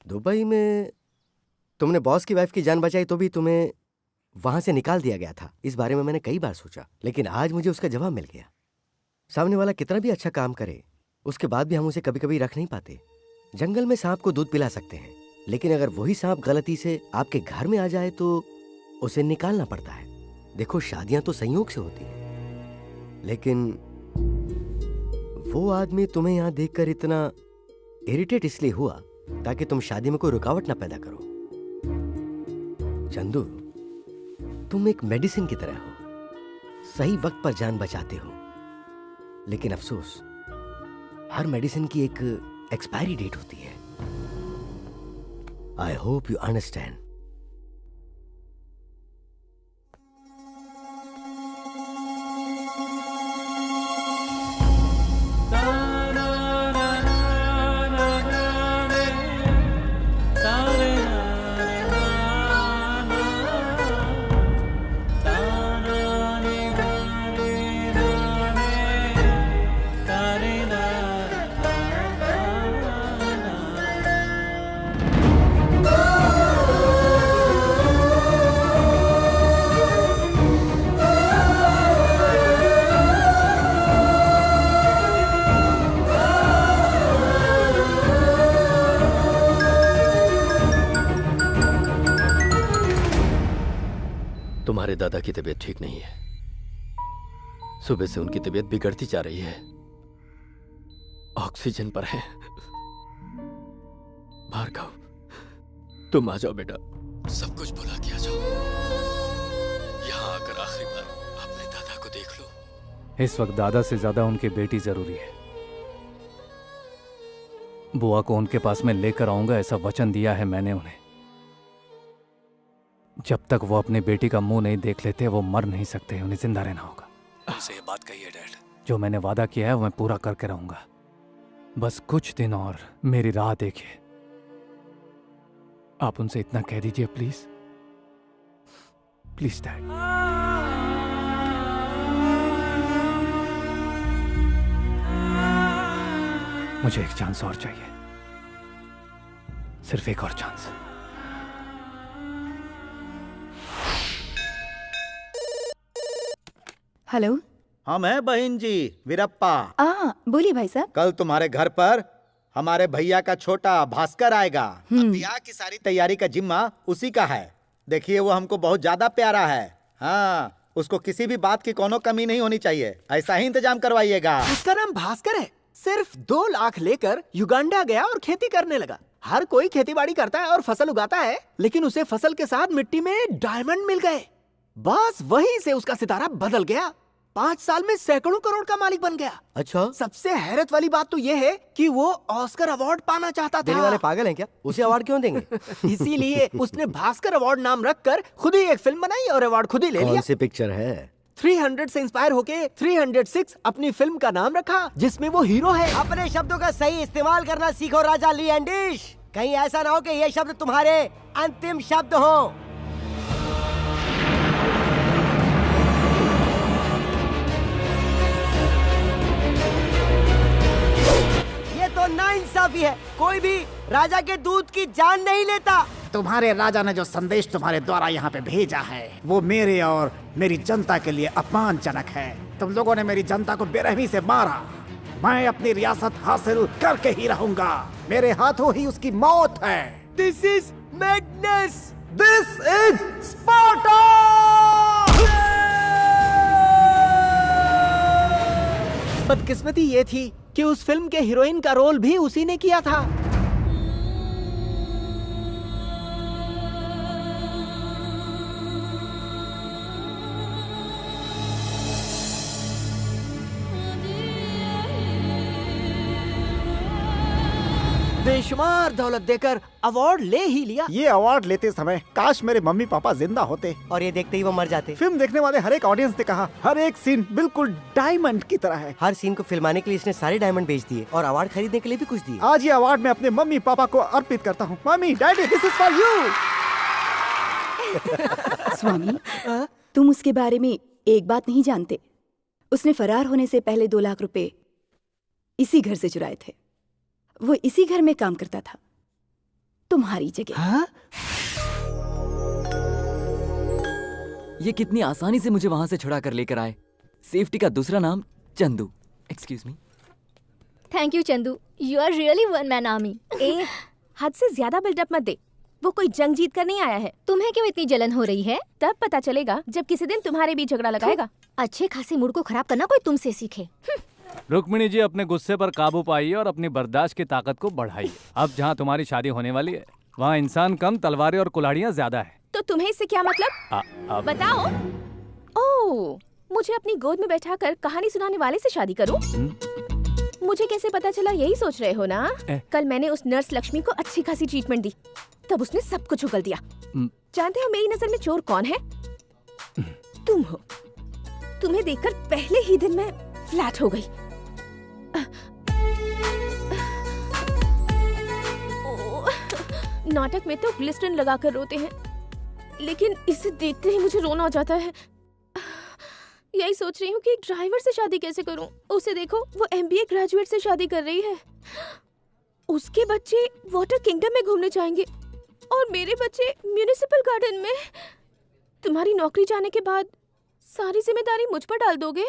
Dubai में तुमने boss की वाइफ की जान बचाई तो भी तुम्हें वहां से निकाल दिया गया था। इस बारे में मैंने कई बार सोचा, लेकिन आज मुझे उसका जवाब मिल गया। सामने वाला कितना भी अच्छा काम करे, उसके बाद भी हम उसे कभी कभी रख नहीं पाते। जंगल में सांप को दूध पिला सकते हैं, लेकिन अगर वही सांप गलती से आपके घर में आ जाए तो उसे निकालना पड़ता है। देखो, शादियां तो संयोग से होती हैं, लेकिन वो आदमी तुम्हें यहां देखकर इतना इरिटेट इसलिए हुआ ताकि तुम शादी में कोई रुकावट ना पैदा करो। चंदू, तुम एक मेडिसिन की तरह हो, सही वक्त पर जान बचाते हो, लेकिन अफसोस हर मेडिसिन की एक एक्सपायरी डेट होती है। I hope you understand. तुम्हारे दादा की तबीयत ठीक नहीं है। सुबह से उनकी तबीयत बिगड़ती जा रही है। ऑक्सीजन पर है। भार्गव, तुम आ जाओ बेटा, सब कुछ भुला के आ जाओ। यहाँ आकर आखिरी बार अपने दादा को देख लो। इस वक्त दादा से ज्यादा उनकी बेटी जरूरी है। बुआ को उनके पास में लेकर आऊंगा, ऐसा वचन दिया है मैंने उन्हें। जब तक वो अपनी बेटी का मुंह नहीं देख लेते वो मर नहीं सकते, उन्हें जिंदा रहना होगा। उनसे ये बात कही है डैड। जो मैंने वादा किया है वो मैं पूरा करके रहूंगा। बस कुछ दिन और मेरी राह देखिए। आप उनसे इतना कह दीजिए प्लीज, प्लीज डैड। मुझे एक चांस और चाहिए, सिर्फ एक और चांस। हेलो। हाँ, मैं बहन जी वीरप्पा। बोलिए भाई साहब। कल तुम्हारे घर पर हमारे भैया का छोटा भास्कर आएगा। अब ब्याह की सारी तैयारी का जिम्मा उसी का है। देखिए, वो हमको बहुत ज्यादा प्यारा है। हाँ, उसको किसी भी बात की कोनो कमी नहीं होनी चाहिए। ऐसा ही इंतजाम करवाइएगा। उसका नाम भास्कर है। सिर्फ 2 लाख लेकर युगांडा गया और खेती करने लगा। हर कोई खेती बाड़ी करता है और फसल उगाता है, लेकिन उसे फसल के साथ मिट्टी में डायमंड मिल गए। बस वहीं से उसका सितारा बदल गया। 5 साल में सैकड़ों करोड़ का मालिक बन गया। अच्छा, सबसे हैरत वाली बात तो ये है कि वो ऑस्कर अवार्ड पाना चाहता था। देने वाले पागल हैं क्या? उसे अवार्ड क्यों देंगे? इसीलिए उसने भास्कर अवार्ड नाम रखकर खुद ही एक फिल्म बनाई और अवार्ड खुद ही ले लिया। कौन सी पिक्चर है? 300 से इंस्पायर होके 306 अपनी फिल्म का नाम रखा, जिसमें वो हीरो है। अपने शब्दों का सही इस्तेमाल करना सीखो राजा ली एंडिश। कहीं ऐसा ना हो कि ये शब्द तुम्हारे अंतिम शब्द हो। ये तो नाइंसाफी है। कोई भी राजा के दूध की जान नहीं लेता। तुम्हारे राजा ने जो संदेश तुम्हारे द्वारा यहाँ पे भेजा है वो मेरे और मेरी जनता के लिए अपमानजनक है। तुम लोगों ने मेरी जनता को बेरहमी से मारा। मैं अपनी रियासत हासिल करके ही रहूंगा। मेरे हाथों ही उसकी मौत है। This is madness. This is Sparta. बदकिस्मती ये थी कि उस फिल्म के हीरोइन का रोल भी उसी ने किया था। बेशुमार दौलत देकर अवार्ड ले ही लिया। ये अवार्ड लेते समय काश मेरे मम्मी पापा जिंदा होते। और ये देखते ही वो मर जाते। फिल्म देखने वाले हर एक ऑडियंस ने कहा हर एक सीन बिल्कुल डायमंड की तरह है। हर सीन को फिल्माने के लिए इसने सारे डायमंड बेच दिए और अवार्ड खरीदने के लिए भी कुछ दिए। आज ये अवार्ड मैं अपने मम्मी पापा को अर्पित करता हूँ। Mummy, daddy, this is for you. Swami, तुम उसके बारे में एक बात नहीं जानते। उसने फरार होने से पहले 2 लाख रुपए इसी घर से चुराए थे। वो इसी घर में काम करता था। तुम्हारी जगह। हाँ? ये कितनी आसानी से मुझे वहां से छुड़ा कर लेकर आए। सेफ्टी का दूसरा नाम Chandu. Excuse me. Thank you Chandu, you are really one man army. ए, हद से ज्यादा बिल्डअप मत दे। वो कोई जंग जीत कर नहीं आया है। तुम्हें क्यों इतनी जलन हो रही है? तब पता चलेगा जब किसी दिन तुम्हारे बीच झगड़ा लगाएगा। अच्छे खासे मूड को खराब करना कोई तुमसे सीखे। रुक्मिणी जी, अपने गुस्से पर काबू पाइए और अपनी बर्दाश्त की ताकत को बढ़ाइए। अब जहाँ तुम्हारी शादी होने वाली है वहाँ इंसान कम, तलवारें और कुल्हाड़ियाँ ज्यादा है। तो तुम्हें इससे क्या मतलब? बताओ। ओह, मुझे अपनी गोद में बैठाकर कहानी सुनाने वाले से शादी करूं? मुझे कैसे पता चला, यही सोच रहे हो ना? कल मैंने उस नर्स लक्ष्मी को अच्छी खासी ट्रीटमेंट दी, तब उसने सब कुछ उगल दिया। जानते हो मेरी नजर में चोर कौन है? तुम हो। तुम्हें देखकर पहले ही दिन मैं फ्लैट हो गई। नाटक में तो ग्लिस्टन लगाकर रोते हैं, लेकिन इसे देखते ही मुझे रोना आ जाता है। यही सोच रही हूँ कि एक ड्राइवर से शादी कैसे करूँ। उसे देखो, वो MBA ग्रेजुएट से शादी कर रही है। उसके बच्चे वाटर किंगडम में घूमने जाएंगे और मेरे बच्चे म्युनिसिपल गार्डन में। तुम्हारी नौकरी जाने के बाद सारी जिम्मेदारी मुझ पर डाल दोगे?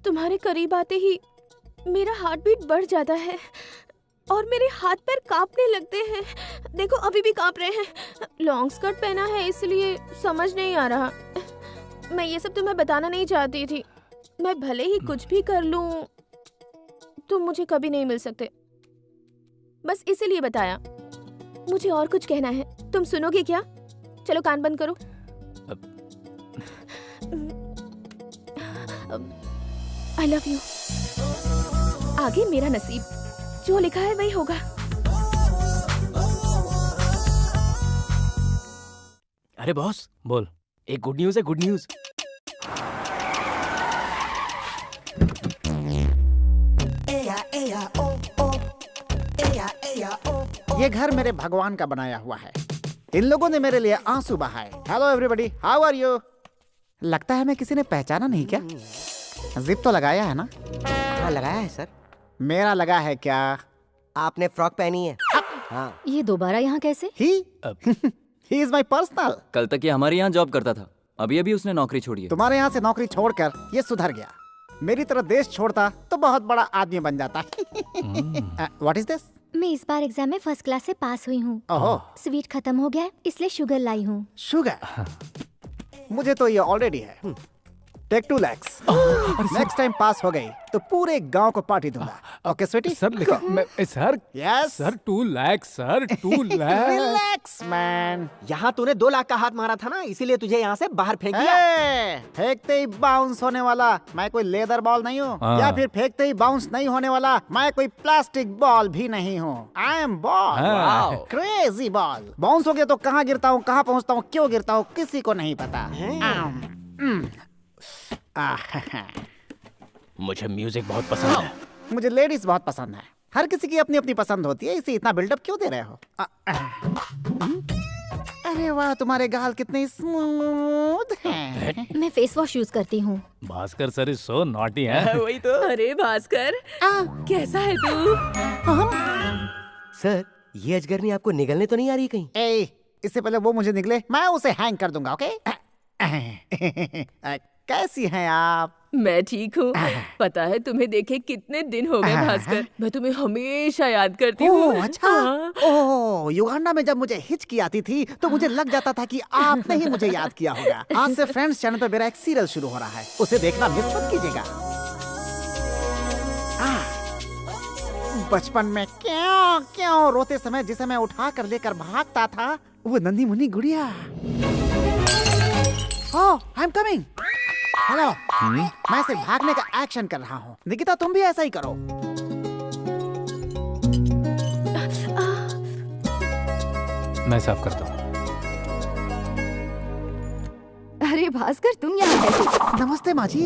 तुम्हारे करीब आते ही मेरा हार्ट बीट बढ़ जाता है और मेरे हाथ पैर कांपने लगते हैं। देखो, अभी भी कांप रहे हैं। लॉन्ग स्कर्ट पहना है इसलिए समझ नहीं आ रहा। मैं ये सब तुम्हें बताना नहीं चाहती थी। मैं भले ही कुछ भी कर लूं, तुम मुझे कभी नहीं मिल सकते। बस इसीलिए बताया। मुझे और कुछ कहना है, तुम सुनोगे क्या? चलो कान बंद करो। I love you. आगे मेरा नसीब, जो लिखा है वही होगा। अरे बॉस, बोल। एक गुड न्यूज है, गुड न्यूज। ये घर मेरे भगवान का बनाया हुआ है। इन लोगों ने मेरे लिए आंसू बहाए। Hello everybody, how are you? लगता है मैं किसी ने पहचाना नहीं क्या? जिप तो लगाया है ना? हाँ, लगाया है सर। मेरा लगा है क्या? आपने फ्रॉक पहनी है। हाँ। ये दोबारा यहाँ कैसे? He is my personal. कल तक ये हमारे यहाँ जॉब करता था, अभी अभी उसने नौकरी छोड़ी है। तुम्हारे यहाँ से नौकरी छोड़कर ये सुधर गया। मेरी तरह देश छोड़ता तो बहुत बड़ा आदमी बन जाता। What is this? मैं इस बार एग्जाम में फर्स्ट क्लास से पास हुई हूँ। ओहो, स्वीट खत्म हो गया है, इसलिए शुगर लाई हूँ। शुगर? मुझे तो ये ऑलरेडी है। Take 2 lakhs। Next time pass हो गई तो पूरे गांव को पार्टी दूंगा। ओके स्वीटी? सर लेकिन मैं sir yes sir 2 lakh sir 2 lakh. Relax man. यहाँ तूने 2 लाख का हाथ मारा था ना, इसीलिए तुझे यहाँ से बाहर फेंक दिया। फेंकते ही बाउंस होने वाला मैं कोई लेदर बॉल नहीं हूँ, हाँ। या फिर फेंकते ही बाउंस नहीं होने वाला मैं कोई प्लास्टिक बॉल भी नहीं हूँ। आई एम बॉल, हाँ। Crazy ball. बाउंस हो गया तो कहाँ गिरता हूँ, कहाँ पहुँचता हूँ, क्यों गिरता हूँ, किसी को नहीं पता। मुझे म्यूजिक बहुत पसंद है। मुझे लेडीज बहुत पसंद है। हर किसी की अपनी अपनी पसंद होती है, इसे इतना बिल्डअप क्यों दे रहे हो? अरे वाह, तुम्हारे गाल कितने स्मूथ हैं। मैं फेस वॉश यूज करती हूँ। Bhaskar sir is so naughty है। वही तो। अरे भास्कर, कैसा है तू? सर, ये अजगरनी आपको निगलने तो नहीं आ रही कहीं? इससे पहले वो मुझे निकले, मैं उसे हैंग कर दूंगा। ओके? कैसी हैं आप? मैं ठीक हूँ। पता है तुम्हें देखे कितने दिन हो गए भास्कर। मैं तुम्हें हमेशा याद करती हूँ। ओह अच्छा। ओह, युगांडा में जब मुझे हिचकी आती थी तो मुझे लग जाता था कि आपने ही मुझे याद किया होगा। आज से फ्रेंड्स चैनल पे मेरा एक सीरियल शुरू हो रहा है, उसे देखना मिस मत कीजिएगा। बचपन में क्यों क्यों रोते समय जिसे मैं उठा कर लेकर भागता था, वो नन्ही मुन्नी गुड़िया। ओह, आई एम कमिंग। हेलो। मैं सिर्फ भागने का एक्शन कर रहा हूँ। निकिता, तुम भी ऐसा ही करो। मैं साफ करता हूँ। अरे भास्कर, तुम यहाँ कैसे? नमस्ते माँ जी।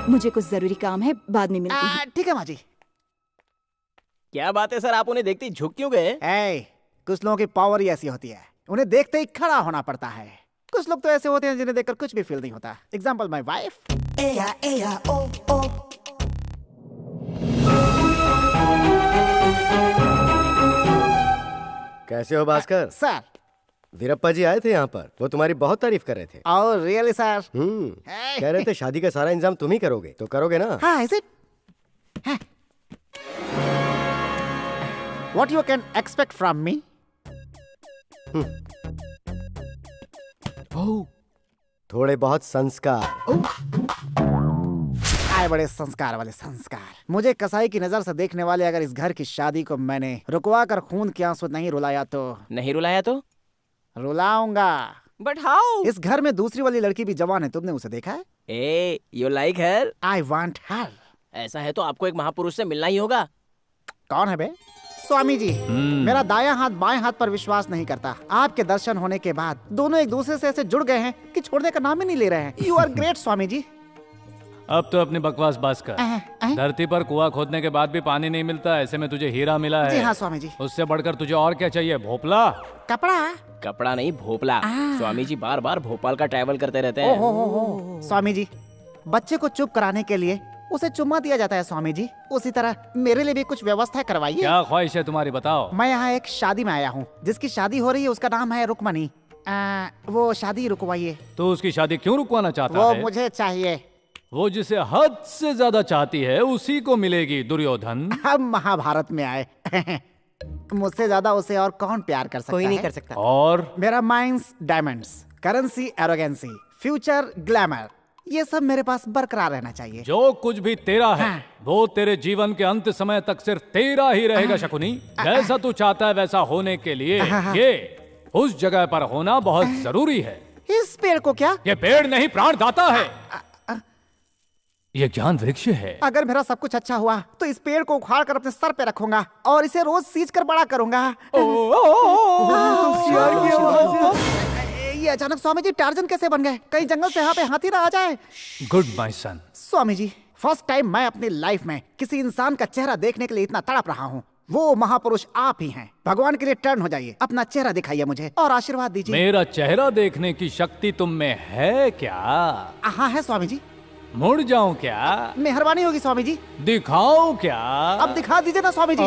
मुझे कुछ जरूरी काम है, बाद में मिलती हूँ। ठीक है माँ जी। क्या बात है सर, आप उन्हें देखते ही झुक क्यों गए? कुछ लोगों की पावर ही ऐसी होती है, उन्हें देखते ही खड़ा होना पड़ता है। कुछ लोग तो ऐसे होते हैं जिन्हें देखकर कुछ भी फील नहीं होता। Example my wife. कैसे हो भास्कर? सर। वीरप्पा जी आए थे यहाँ पर, वो तुम्हारी बहुत तारीफ कर रहे थे। और रियली सर? कह रहे थे शादी का सारा इंतजाम तुम ही करोगे, तो करोगे ना? हाँ, is it? What you can expect from me? थोड़े बहुत संस्कार। आए बड़े संस्कार वाले संस्कार। मुझे कसाई की नजर से देखने वाले अगर इस घर की शादी को मैंने रुकवा कर खून के आंसू नहीं रुलाया तो रुलाऊंगा। But how? इस घर में दूसरी वाली लड़की भी जवान है, तुमने उसे देखा है? ए, you like her? I want her. ऐसा है तो आपको एक महापुरुष से मिलना ही होगा। कौन है बे? स्वामी जी। मेरा दायां हाथ बाएं हाथ पर विश्वास नहीं करता। आपके दर्शन होने के बाद दोनों एक दूसरे से ऐसे जुड़ गए हैं कि छोड़ने का नाम ही नहीं ले रहे हैं। You are great Swami ji. अब तो अपनी बकवास बस कर। धरती पर कुआं खोदने के बाद भी पानी नहीं मिलता, ऐसे में तुझे हीरा मिला है। जी हाँ स्वामी जी। उससे बढ़कर तुझे और क्या चाहिए? भोपला? कपड़ा नहीं, भोपला। स्वामी जी बार बार भोपाल का ट्रैवल करते रहते हैं। ओहो। स्वामी जी, बच्चे को चुप कराने के लिए उसे चुम्मा दिया जाता है स्वामी जी, उसी तरह मेरे लिए भी कुछ व्यवस्था करवाइए। क्या ख्वाहिश है तुम्हारी, बताओ। मैं यहाँ एक शादी में आया हूँ, जिसकी शादी हो रही है, उसका नाम है रुकमणी। वो शादी रुकवाइए। तो उसकी शादी क्यों रुकवाना चाहता वो है? मुझे चाहिए। वो जिसे हद से ज्यादा चाहती है उसी को मिलेगी, दुर्योधन। हम महाभारत में आए। मुझसे ज्यादा उसे और कौन प्यार कर सकता है? कोई नहीं कर सकता। और मेरा minds diamonds, currency arrogancy, future glamour, ये सब मेरे पास बरकरार रहना चाहिए। जो कुछ भी तेरा है वो तेरे जीवन के अंत समय तक सिर्फ तेरा ही रहेगा शकुनी। जैसा तू चाहता है वैसा होने के लिए ये उस जगह पर होना बहुत जरूरी है। इस पेड़ को क्या? ये पेड़ नहीं, प्राणदाता है। ये ज्ञान वृक्ष है। अगर मेरा सब कुछ अच्छा हुआ तो इस पेड़ को उखाड़ कर अपने सर पे रखूंगा और इसे रोज सींच कर बड़ा करूंगा। ये अचानक स्वामी जी टार्जन कैसे बन गए? कहीं जंगल से यहाँ पे हाथी ना आ जाए। Good my son. Swami ji, first time मैं अपनी लाइफ में किसी इंसान का चेहरा देखने के लिए इतना तड़प रहा हूँ। वो महापुरुष आप ही हैं। भगवान के लिए टर्न हो जाइए, अपना चेहरा दिखाइए मुझे और आशीर्वाद दीजिए। मेरा चेहरा देखने की शक्ति तुम में है क्या? हाँ है स्वामी जी। मुड़ जाऊं क्या? मेहरबानी होगी स्वामी जी। दिखाऊं क्या? अब दिखा दीजिए ना स्वामी जी।